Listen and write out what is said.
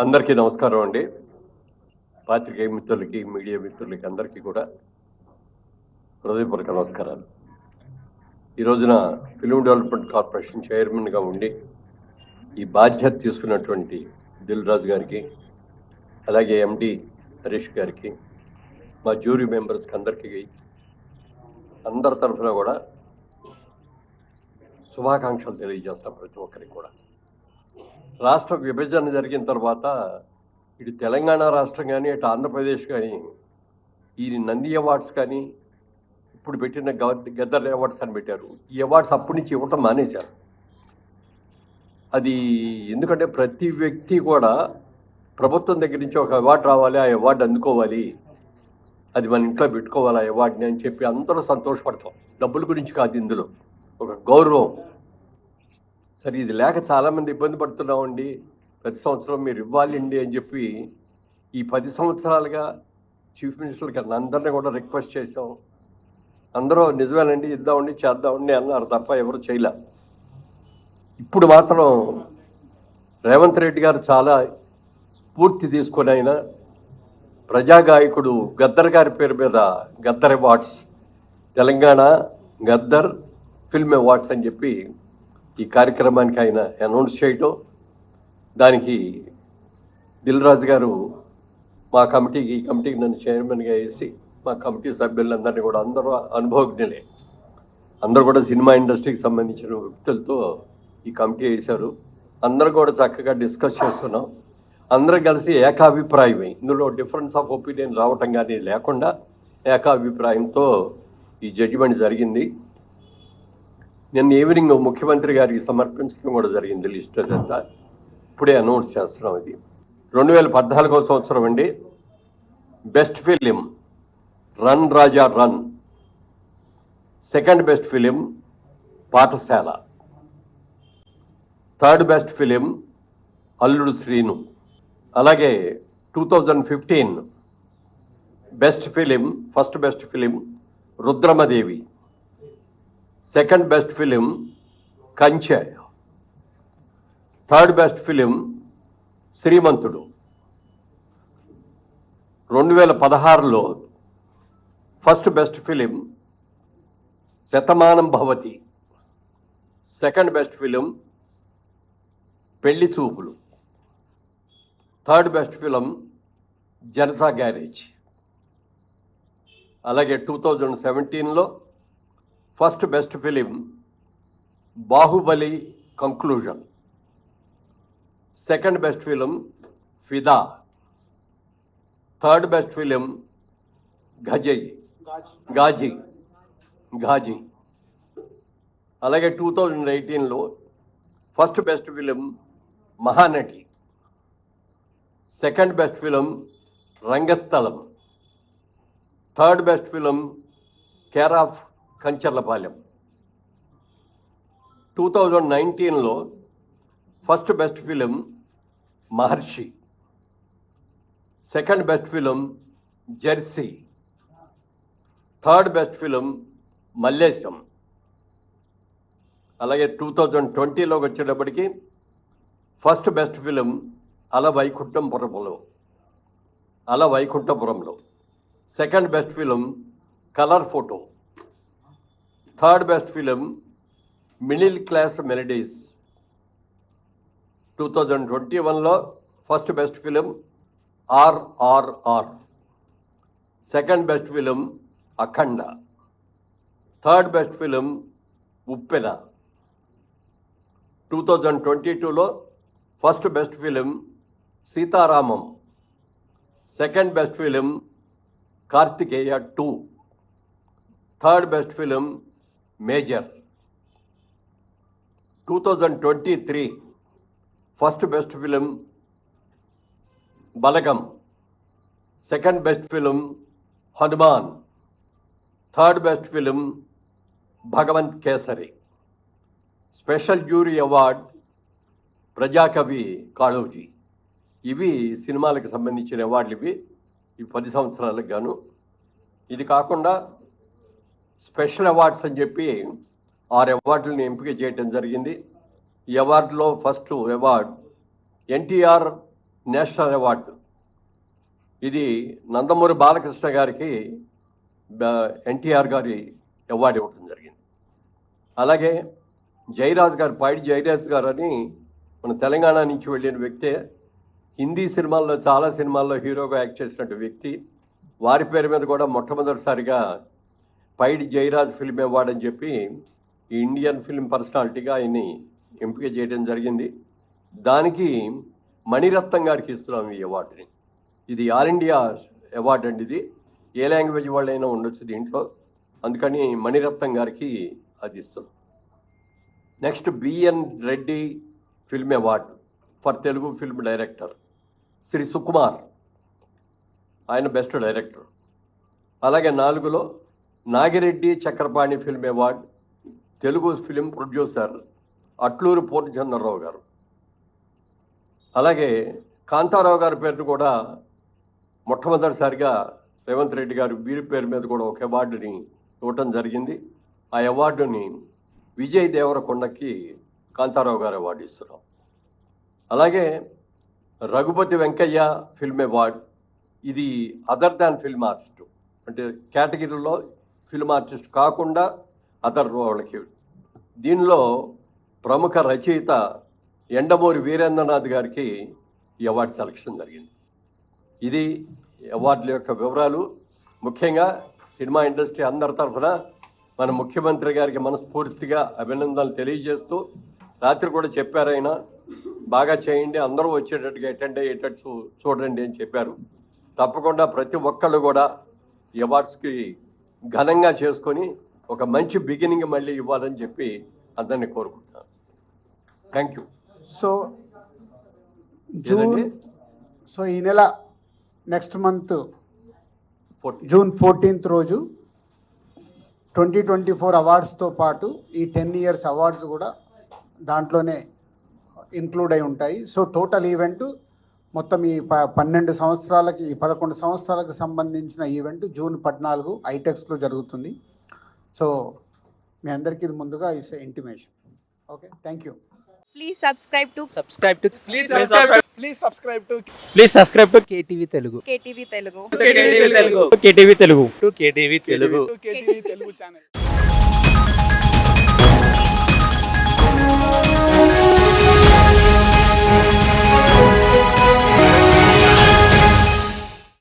అందరికీ నమస్కారం అండి. పాత్రికేయ మిత్రులకి, మీడియా మిత్రులకి అందరికీ కూడా హృదయపూర్వక నమస్కారాలు. ఈ రోజున ఫిల్మ్ డెవలప్మెంట్ కార్పొరేషన్ చైర్మన్గా ఉండి ఈ బాధ్యత తీసుకున్నటువంటి దిల్ రాజు గారికి, అలాగే ఎండి హరీష్ గారికి, మా జ్యూరీ మెంబర్స్కి అందరికీ అందరి తరఫున కూడా శుభాకాంక్షలు తెలియజేస్తాం ప్రతి ఒక్కరికి కూడా. రాష్ట్ర విభజన జరిగిన తర్వాత ఇటు తెలంగాణ రాష్ట్రం కానీ ఇటు ఆంధ్రప్రదేశ్ కానీ ఈ నంది అవార్డ్స్ కానీ ఇప్పుడు పెట్టిన గద్దర్ అవార్డ్స్ అని పెట్టారు. ఈ అవార్డ్స్ అప్పటి నుంచి ఇవ్వటం మానేశారు. అది ఎందుకంటే ప్రతి వ్యక్తి కూడా ప్రభుత్వం దగ్గర నుంచి ఒక అవార్డు రావాలి, ఆ అవార్డు అందుకోవాలి, అది మన ఇంట్లో పెట్టుకోవాలి ఆ అవార్డుని అని చెప్పి అందరూ సంతోషపడతాం. డబ్బుల గురించి కాదు, ఇందులో ఒక గౌరవం. సరే, ఇది లేక చాలామంది ఇబ్బంది పడుతున్నామండి, ప్రతి సంవత్సరం మీరు ఇవ్వాలండి అని చెప్పి ఈ 10 సంవత్సరాలుగా చీఫ్ మినిస్టర్ గారిని అందరినీ కూడా రిక్వెస్ట్ చేసాం. అందరూ నిజమేనండి, ఇద్దామండి, చేద్దామండి అన్నారు తప్ప ఎవరు చేయలే. ఇప్పుడు మాత్రం రేవంత్ రెడ్డి గారు చాలా స్ఫూర్తి తీసుకొని ఆయన ప్రజాగాయకుడు గద్దర్ గారి పేరు మీద Gaddar awards, Telangana Gaddar film awards అని చెప్పి ఈ కార్యక్రమానికి ఆయన అనౌన్స్ చేయటం, దానికి దిల్ రాజు గారు మా కమిటీకి, ఈ కమిటీకి నన్ను చైర్మన్గా వేసి మా కమిటీ సభ్యులందరినీ కూడా, అందరూ అనుభవజ్ఞులే, అందరూ కూడా సినిమా ఇండస్ట్రీకి సంబంధించిన వ్యక్తులతో ఈ కమిటీ వేశారు. అందరూ కూడా చక్కగా డిస్కస్ చేస్తున్నాం. అందరూ కలిసి ఏకాభిప్రాయమే, ఇందులో డిఫరెన్స్ ఆఫ్ ఒపీనియన్ రావటం కానీ లేకుండా ఏకాభిప్రాయంతో ఈ జడ్జిమెంట్ జరిగింది. నిన్న ఈవినింగ్ ముఖ్యమంత్రి గారికి సమర్పించడం కూడా జరిగింది లిస్ట్ అదంతా. ఇప్పుడే అనౌన్స్ చేస్తున్నాం. ఇది 2014 సంవత్సరం అండి. Best film run Raja run, second best film Pathasala, third best film Alludu Srinu. అలాగే 2015 best film, first best film Rudhramadevi, second best film Kanche, third best film Srimanthudu. 2016లో first best film Shatamanam Bhavati, second best film Pelli Choopulu, third best film Janatha garage. అలాగే 2017లో first best film Baahubali conclusion, second best film Fidaa, third best film Ghazi. అలాగే 2018లో first best film Mahanati, second best film Rangasthalam, third best film care of Kancharapalem. 2019లో first best film Maharshi, second best film jersey, third best film Mallesham. అలాగే 2020లోకి వచ్చేటప్పటికి first best film Ala Vaikunthapurramuloo, second best film colour photo, third best film middle class melodies. 2021లో first best film RRR, second best film Akhanda, third best film Uppena. 2022లో first best film Sitaramam, second best film Karthikeya 2, third best film major. 2023 first best film Balagam, second best film Hanuman, third best film Bhagavanth Kesari. Special jury award ప్రజాకవి కాళోజీ. ఇవి సినిమాలకు సంబంధించిన అవార్డులు. ఇవి 10 సంవత్సరాలకు గాను. ఇది కాకుండా స్పెషల్ అవార్డ్స్ అని చెప్పి 6 అవార్డులను ఎంపిక చేయడం జరిగింది. ఈ అవార్డులో first award NTR national award. ఇది నందమూరి బాలకృష్ణ గారికి ఎన్టీఆర్ గారి అవార్డు ఇవ్వడం జరిగింది. అలాగే జయరాజ్ గారు, పైడి జయరాజ్ గారు అని మన తెలంగాణ నుంచి వెళ్ళిన వ్యక్తే, హిందీ సినిమాల్లో చాలా సినిమాల్లో హీరోగా యాక్ట్ చేసినట్టు వ్యక్తి. వారి పేరు మీద కూడా మొట్టమొదటిసారిగా పైడి జయరాజ్ ఫిల్మ్ అవార్డు అని చెప్పి ఈ ఇండియన్ ఫిల్మ్ పర్సనాలిటీగా ఆయన్ని ఎంపిక చేయడం జరిగింది. దానికి మణిరత్నం గారికి ఇస్తున్నాం ఈ అవార్డుని. ఇది ఆల్ ఇండియా అవార్డు అండి. ఇది ఏ లాంగ్వేజ్ వాళ్ళైనా ఉండొచ్చు దీంట్లో, అందుకని మణిరత్నం గారికి అది ఇస్తున్నాం. Next BN Reddy film award for Telugu film director Shri Sukumar, ఆయన బెస్ట్ డైరెక్టర్. అలాగే 4లో Nagi Reddy Chakrapani film award Telugu film producer Atluru Purnachandra Rao గారు. అలాగే కాంతారావు గారి పేరును కూడా మొట్టమొదటిసారిగా రేవంత్ రెడ్డి గారు వీరి పేరు మీద కూడా ఒక అవార్డుని ఇవ్వటం జరిగింది. ఆ అవార్డుని విజయ్ దేవరకొండకి కాంతారావు గారు అవార్డు ఇస్తున్నాం. అలాగే రఘుపతి వెంకయ్య ఫిల్మ్ అవార్డు, ఇది అదర్ దాన్ ఫిల్మ్ ఆర్టిస్ట్, అంటే కేటగిరీలో ఫిల్మ్ ఆర్టిస్ట్ కాకుండా అదర్ వాళ్ళకి. దీనిలో ప్రముఖ రచయిత ఎండమూరి వీరేంద్రనాథ్ గారికి ఈ అవార్డు సెలక్షన్ జరిగింది. ఇది అవార్డుల యొక్క వివరాలు. ముఖ్యంగా సినిమా ఇండస్ట్రీ అందరి తరఫున మన ముఖ్యమంత్రి గారికి మనస్ఫూర్తిగా అభినందనలు తెలియజేస్తూ, రాత్రి కూడా చెప్పారు ఆయన, బాగా చేయండి, అందరూ వచ్చేటట్టుగా అటెండ్ అయ్యేటట్టు చూడండి అని చెప్పారు. తప్పకుండా ప్రతి ఒక్కళ్ళు కూడా ఈ అవార్డ్స్కి ఘనంగా చేసుకొని ఒక మంచి బిగినింగ్ మళ్ళీ ఇవ్వాలని చెప్పి అందరినీ కోరుకుంటున్నాను. Thank you. సో ఈ నెల నెక్స్ట్ మంత్ జూన్ 14th రోజు 2024 అవార్డ్స్తో పాటు ఈ 10 years అవార్డ్స్ కూడా దాంట్లోనే ఇంక్లూడ్ అయి ఉంటాయి. సో టోటల్ ఈవెంట్ మొత్తం ఈ 11 సంవత్సరాలకు సంబంధించిన ఈవెంట్ జూన్ 14 ఐటెక్స్లో జరుగుతుంది. సో మీ అందరికీ ఇది ముందుగా it's intimation. Okay, thank you. Please subscribe to KTV Telugu. KTV Telugu. KTV Telugu. KTV Telugu channel.